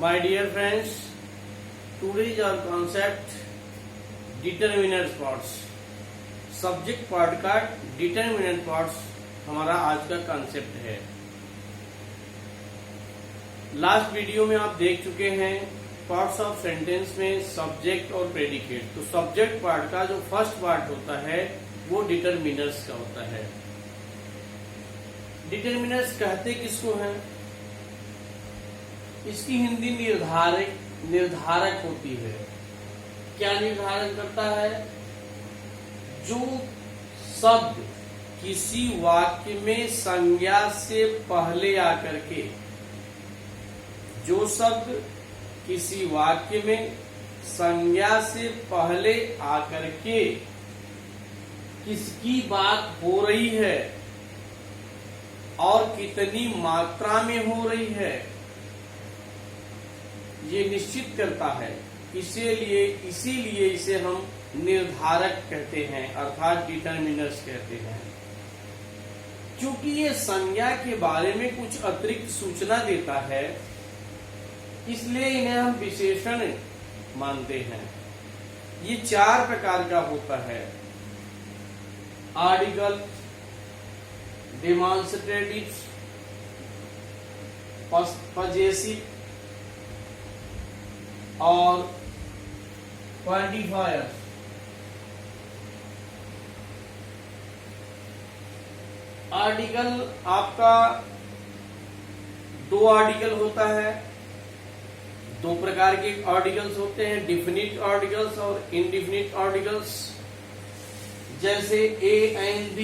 My dear friends, today is our concept determinant parts. Subject part का determinant parts हमारा आज का concept है। लास्ट वीडियो में आप देख चुके हैं पार्ट्स ऑफ सेंटेंस में सब्जेक्ट और प्रेडिकेट। तो सब्जेक्ट पार्ट का जो फर्स्ट पार्ट होता है वो डिटरमिनर्स का होता है। डिटरमिनर्स कहते किसको हैं? इसकी हिंदी निर्धारक होती है। क्या निर्धारण करता है? जो शब्द किसी वाक्य में संज्ञा से पहले आकर के, जो शब्द किसी वाक्य में संज्ञा से पहले आकर के किसकी बात हो रही है और कितनी मात्रा में हो रही है, ये निश्चित करता है। इसीलिए इसे हम निर्धारक कहते हैं, अर्थात डिटरमिनर्स कहते हैं। क्योंकि ये संज्ञा के बारे में कुछ अतिरिक्त सूचना देता है, इसलिए इन्हें हम विशेषण मानते हैं। ये 4 प्रकार का होता है: आर्टिकल, डेमॉन्स्ट्रेटिव, पजेसिव और क्वांटिफायर। आर्टिकल आपका 2 आर्टिकल होता है। 2 प्रकार के आर्टिकल्स होते हैं, डिफिनिट आर्टिकल्स और इनडिफिनिट आर्टिकल्स। जैसे ए एंड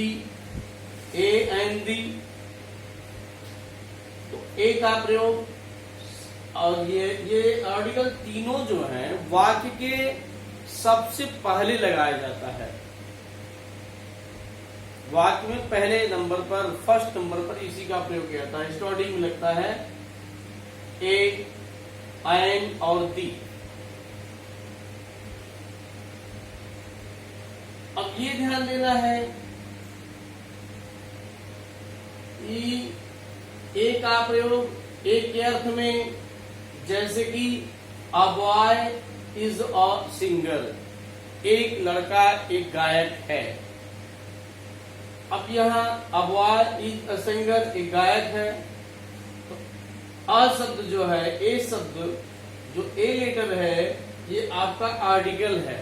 दी। तो ए का प्रयोग, और ये आर्टिकल तीनों जो हैं वाक्य के सबसे पहले लगाया जाता है। वाक्य में पहले नंबर पर, फर्स्ट नंबर पर इसी का प्रयोग किया जाता है। स्टार्टिंग में लगता है ए, एंड और दी। अब ये ध्यान देना है कि ए का प्रयोग एक के अर्थ में, जैसे कि a boy is a singer, एक लड़का एक गायक है। अब यहाँ a boy is a singer, एक गायक है। तो अ शब्द जो है, ए शब्द जो ए लेटर है, ये आपका आर्टिकल है।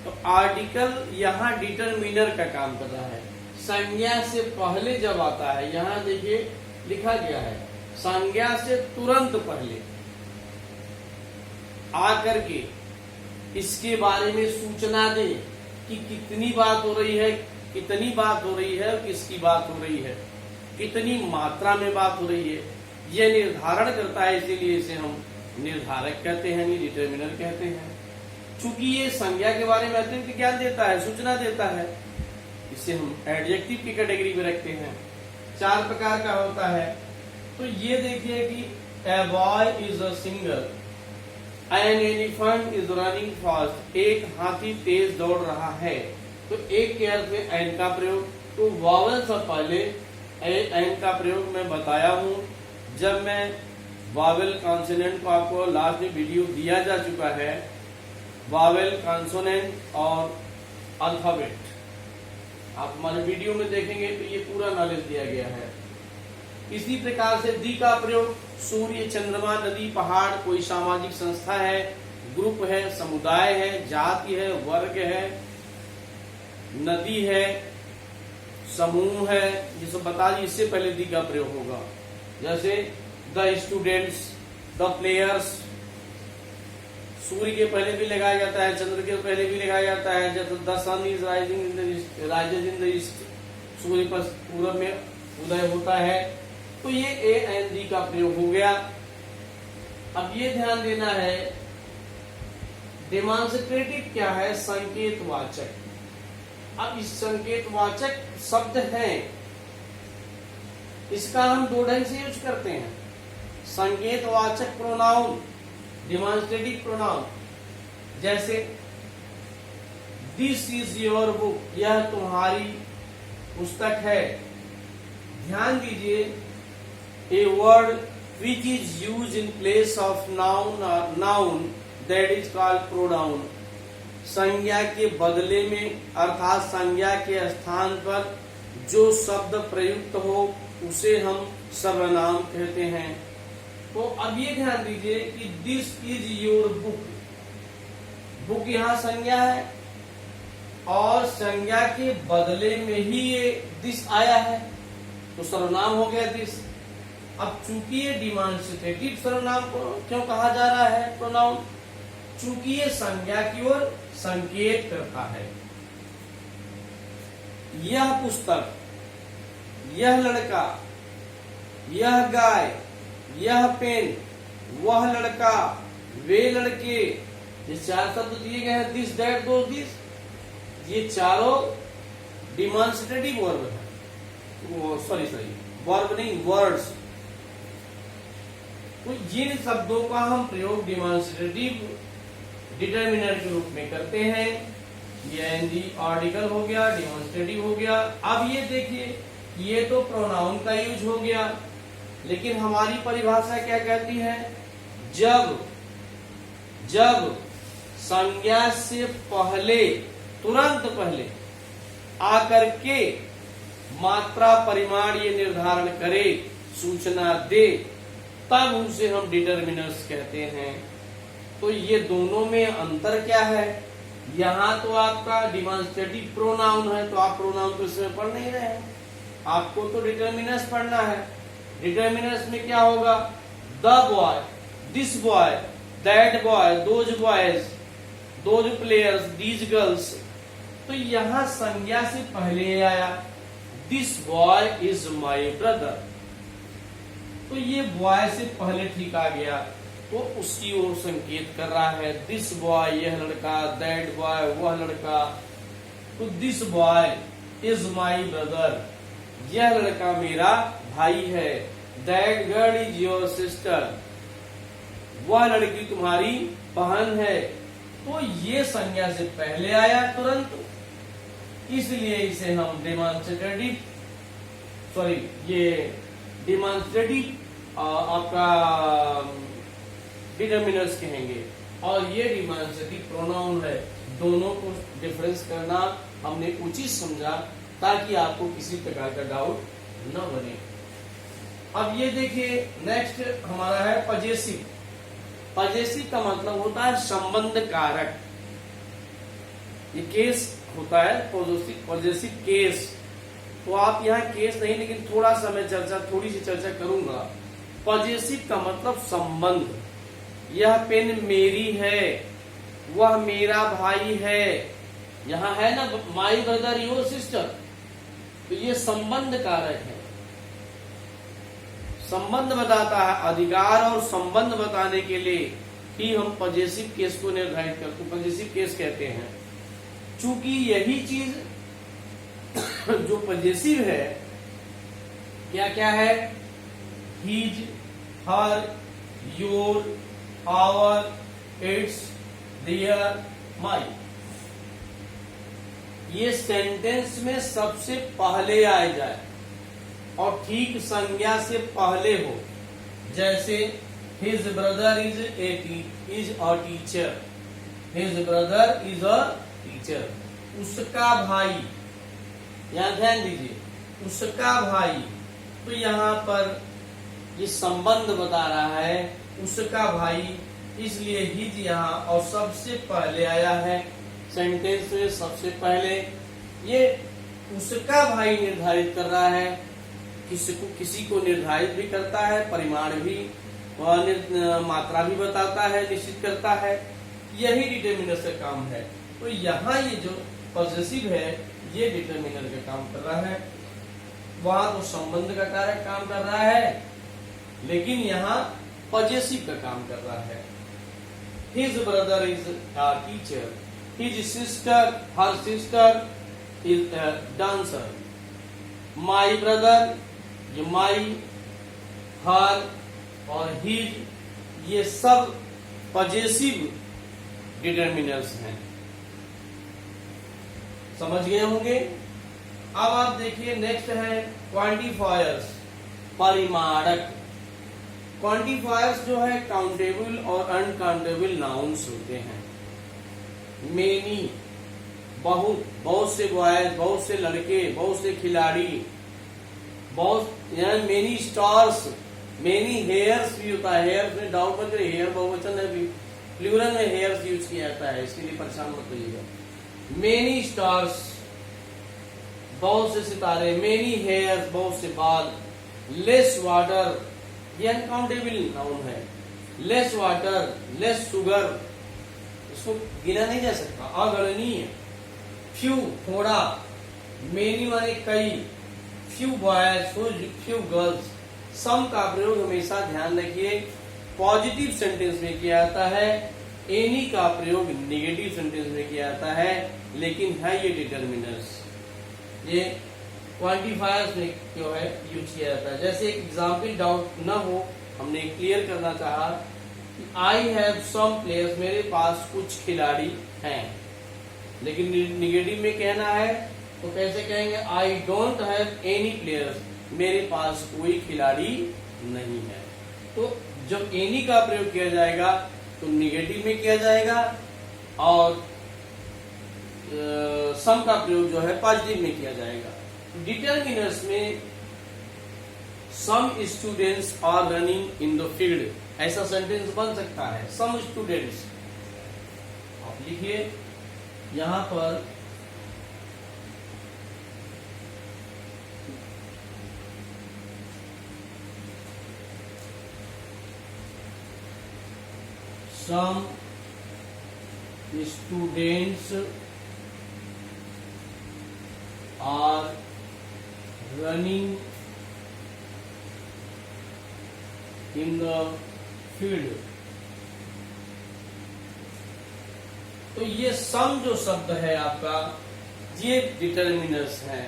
तो आर्टिकल यहाँ डिटरमिनर का काम कर रहा है। संज्ञा से पहले जब आता है, यहाँ देखिए लिखा गया है संज्ञा से तुरंत पहले आकर के इसके बारे में सूचना दे कि कितनी बात हो रही है, कितनी बात हो रही है, किसकी बात हो रही है, कितनी मात्रा में बात हो रही है, यह निर्धारण करता है। इसीलिए इसे हम निर्धारक कहते हैं, डिटरमिनर कहते हैं। चूंकि ये संज्ञा के बारे में अतिरिक्त ज्ञान देता है, सूचना देता है, इसे हम एडजेक्टिव की कैटेगरी में रखते हैं। 4 प्रकार का होता है। तो ये देखिए कि a boy is a singer, an elephant is running fast, एक हाथी तेज दौड़ रहा है। तो एक के अर्थ में एन का प्रयोग। तो वॉवल से पहले एन का प्रयोग मैं बताया हूं, जब मैं वॉवल कॉन्सोनेंट को आपको लास्ट में वीडियो दिया जा चुका है। वॉवल, कॉन्सोनेंट और अल्फाबेट आप हमारे वीडियो में देखेंगे तो ये पूरा नॉलेज दिया गया है। इसी प्रकार से दी का प्रयोग सूर्य, चंद्रमा, नदी, पहाड़, कोई सामाजिक संस्था है, ग्रुप है, समुदाय है, जाति है, वर्ग है, नदी है, समूह है, ये सब बता दी। इससे पहले दी का प्रयोग होगा। जैसे द स्टूडेंट्स, द प्लेयर्स। सूर्य के पहले भी लगाया जाता है, चंद्र के पहले भी लगाया जाता है। जैसे the sun is rising in the east, सूर्य पर पूरब में उदय होता है। तो ये ए एंड दी का प्रयोग हो गया। अब ये ध्यान देना है, डेमॉन्स्ट्रेटिव क्या है? संकेतवाचक। अब इस संकेतवाचक शब्द है, इसका हम 2 ढंग से यूज करते हैं। संकेतवाचक प्रोनाउन, डेमॉन्स्ट्रेटिव प्रोनाउन। जैसे दिस इज योर बुक, यह तुम्हारी पुस्तक है। ध्यान दीजिए, a word which is used in place of noun that is called pronoun। संज्ञा के बदले में अर्थात संज्ञा के स्थान पर जो शब्द प्रयुक्त हो उसे हम सर्वनाम कहते हैं। तो अब ये ध्यान दीजिए कि this is your book. Book यहाँ संज्ञा है और संज्ञा के बदले में ही ये दिस आया है तो सर्वनाम हो गया दिस। अब चूंकि ये डिमॉन्स्ट्रेटिव सर्वनाम को क्यों कहा जा रहा है प्रोनाउन, चूंकि ये संज्ञा की ओर संकेत करता है। यह पुस्तक, यह लड़का, यह गाय, यह पेन, वह लड़का, वे लड़के, ये चार शब्द दिए गए हैं दिस दैट दो दिस, ये चारों डिमॉन्स्ट्रेटिव वर्ब है। सॉरी वर्ब नहीं वर्ड्स। तो जिन शब्दों का हम प्रयोग डिमॉन्स्ट्रेटिव डिटरमिनर के रूप में करते हैं, ये एनजी आर्टिकल हो गया, डिमॉन्स्ट्रेटिव हो गया। अब ये देखिए ये तो प्रोनाउन का यूज हो गया, लेकिन हमारी परिभाषा क्या कहती है, जब संज्ञा से पहले, तुरंत पहले आकर के मात्रा परिमाण ये निर्धारण करे, सूचना दे, तब उसे हम डिटरमिनर्स कहते हैं। तो ये दोनों में अंतर क्या है, यहाँ तो आपका डिमॉन्स्ट्रेटिव प्रोनाउन है तो आप प्रोनाउन तो इसमें पढ़ नहीं रहे हैं, आपको तो डिटरमिनर्स पढ़ना है। डिटरमिनर्स में क्या होगा, the boy, this boy, that boy, those boys, those players, these girls. तो यहाँ संज्ञा से पहले आया this boy is my brother, तो ये बॉय से पहले ठीक आ गया तो उसकी ओर संकेत कर रहा है। दिस बॉय यह लड़का, दैट बॉय वह लड़का, तो this boy is my brother, यह लड़का मेरा भाई है। That girl is your sister, वह लड़की तुम्हारी बहन है। तो ये संज्ञा से पहले आया तुरंत, इसलिए इसे हम डिमॉन्स्ट्रेटिव आपका डिटरमिनर्स कहेंगे, और ये डिमॉन्स्ट्रेटिव प्रोनाउन है। दोनों को डिफरेंस करना हमने उचित समझा ताकि आपको किसी प्रकार का डाउट न बने। अब ये देखिए नेक्स्ट हमारा है पजेसिव। पजेसिव का मतलब होता है संबंध कारक। ये केस होता है पजेसिव केस, तो आप यहाँ केस नहीं, लेकिन थोड़ा सा मैं थोड़ी सी चर्चा करूंगा। पजेसिव का मतलब संबंध। यह पेन मेरी है, वह मेरा भाई है, यहाँ है ना माई ब्रदर योर सिस्टर, तो ये संबंध कारक है, संबंध बताता है। अधिकार और संबंध बताने के लिए ही हम पजेसिव केस को निर्धारित करते, पजेसिव केस कहते हैं। चूंकि यही चीज जो पजेसिव है क्या क्या है, his, her, your, our, its, their, my, ये सेंटेंस में सबसे पहले आ जाए और ठीक संज्ञा से पहले हो। जैसे his brother is a teacher, his brother is a teacher, उसका भाई, यहाँ ध्यान दीजिए, उसका भाई, तो यहाँ पर ये संबंध बता रहा है उसका भाई, इसलिए हिज यहाँ और सबसे पहले आया है सेंटेंस में, सबसे पहले ये उसका भाई निर्धारित कर रहा है। किसी को निर्धारित भी करता है, परिमाण भी और मात्रा भी बताता है, निश्चित करता है, यही डिटरमिनर का काम है। तो यहाँ ये जो पॉजिटिव है ये डिटरमिनर का काम कर रहा है, वहां तो संबंध का कारक काम कर रहा है, लेकिन यहाँ पॉजिटिव का काम कर रहा है। His brother is a teacher, his sister, her sister is a dancer, my brother, ये माई, हर और हिज, ये सब पॉजिटिव डिटरमिनर्स हैं। समझ गए होंगे। अब आप देखिए नेक्स्ट है क्वांटिफायर्स, परिमाणक। क्वांटिफायर्स जो है काउंटेबल और अनकाउंटेबल नाउन्स होते हैं। मेनी बहुत, बहुत से बॉयज, बहुत से लड़के, बहुत से खिलाड़ी, बहुत, मेनी स्टार्स, मेनी हेयर्स भी होता है। हेयर्स में डाउट मत करिए, हेयर बहुवचन है, प्लूरल में हेयर्स यूज किया जाता है, इसके लिए परेशान मत होइएगा। मेनी स्टार्स, बहुत से सितारे, मेनी हेयर्स, बहुत से बाल। लेस वाटर, ये अनकाउंटेबल नाउन है। लेस वाटर, लेस शुगर, इसको गिना नहीं जा सकता, अगणनीय। फ्यू, थोड़ा। मेनी माने कई। Few boys, few girls. Some का प्रयोग हमेशा ध्यान रखिए पॉजिटिव सेंटेंस में किया जाता है, एनी का प्रयोग नेगेटिव सेंटेंस में किया जाता है, लेकिन है ये डिटर्मिनर्स, ये क्वांटिफायर्स में जो है यूज किया जाता है। जैसे एग्जाम्पल डाउट न हो, हमने क्लियर करना चाहा कि आई हैव सम प्लेयर्स, मेरे पास कुछ खिलाड़ी हैं, लेकिन निगेटिव में कहना है तो कैसे कहेंगे, I don't have any players, मेरे पास कोई खिलाड़ी नहीं है। तो जब एनी का प्रयोग किया जाएगा तो निगेटिव में किया जाएगा, और सम का प्रयोग जो है पॉजिटिव में किया जाएगा। डिटर्मिनर्स में some students are running in the field, ऐसा सेंटेंस बन सकता है। सम स्टूडेंट्स, आप लिखिए यहां पर some students are running in the field। तो ये सम जो शब्द है आपका, ये डिटर्मिनर्स हैं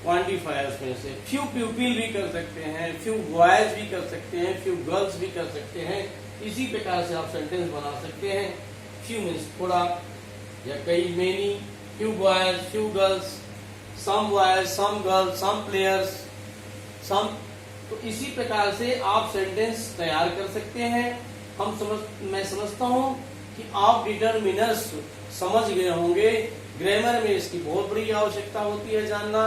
क्वांटिफायर्स में से। फ्यू प्यूपिल भी कर सकते हैं, फ्यू बॉयज भी कर सकते हैं, फ्यू गर्ल्स भी कर सकते हैं। इसी प्रकार से आप सेंटेंस बना सकते हैं। फ्यू मीन्स थोड़ा या कई, many, few boys, few girls, some boys, some girls, some players, some. तो इसी प्रकार से आप सेंटेंस तैयार कर सकते हैं। मैं समझता हूं कि आप डिटर्मिनर्स समझ गए होंगे। ग्रामर में इसकी बहुत बड़ी आवश्यकता होती है जानना,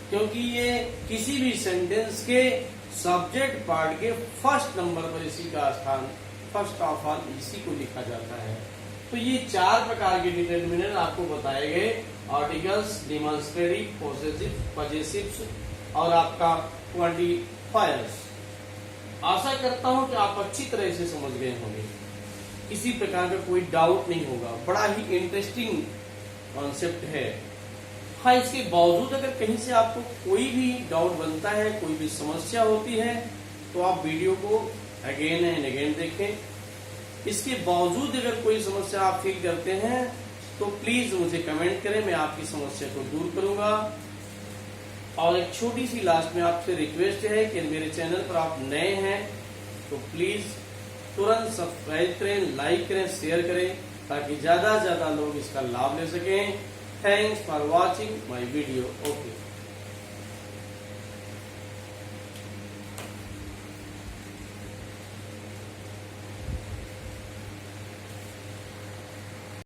क्योंकि ये किसी भी सेंटेंस के सब्जेक्ट पार्ट के फर्स्ट नंबर पर इसी का स्थान, फर्स्ट ऑफ ऑल इसी को लिखा जाता है। तो ये 4 प्रकार के डिटर्मिनर आपको बताए गए, आर्टिकल्स, डिमॉन्स्ट्रेटिव, पोसेसिव, पजेसिव्स और आपका क्वांटिफायर्स। आशा करता हूं कि आप अच्छी तरह से समझ गए होंगे, किसी प्रकार का कोई डाउट नहीं होगा। बड़ा ही इंटरेस्टिंग कॉन्सेप्ट है। हाँ, इसके बावजूद अगर कहीं से आपको कोई भी डाउट बनता है, कोई भी समस्या होती है, तो आप वीडियो को अगेन एंड अगेन देखें। इसके बावजूद अगर कोई समस्या आप फील करते हैं तो प्लीज मुझे कमेंट करें, मैं आपकी समस्या को दूर करूंगा। और एक छोटी सी लास्ट में आपसे रिक्वेस्ट है कि मेरे चैनल पर आप नए हैं तो प्लीज तुरंत सब्सक्राइब करें, लाइक करें, शेयर करें, ताकि ज्यादा से ज्यादा लोग इसका लाभ ले सकें। Thanks for watching my video. Okay.